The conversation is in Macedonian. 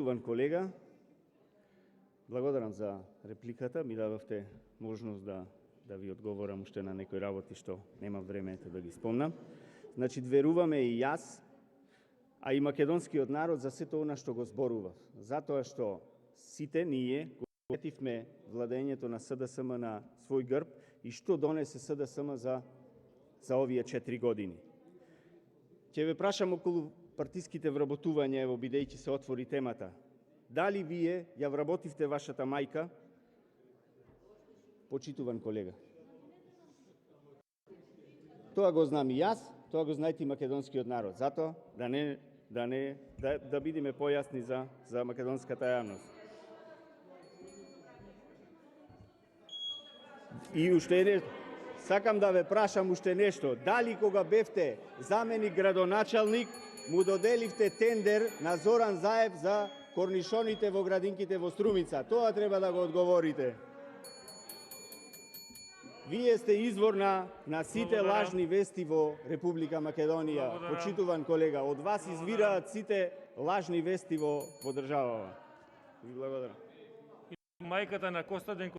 Почитуван колега, благодарам за репликата, ми дадовте можност да ви одговорам уште на некои работи што нема време да ги спомнам. Значи, веруваме и јас, а и македонскиот народ за сето она што го зборува. Затоа што сите ние го сетивме владењето на СДСМ на свој грб и што донесе СДСМ за овие 4 години. Ќе ве прашам околу партиските вработувања, ево, бидејќи се отвори темата. Дали вие ја вработивте вашата мајка? Почитуван колега. Тоа го знам и јас, тоа го знаете и македонскиот народ. Затоа да бидиме појасни за македонската јавност. И уште едно, сакам да ве прашам уште нешто. Дали кога бевте заменик градоначалник, му доделивте тендер на Зоран Заев за корнишоните во градинките во Струмица? Тоа треба да го одговорите. Вие сте извор на сите лажни вести во Република Македонија. Почитуван колега, од вас извираат сите лажни вести во државава. Ви благодарам. Мајката на Костадин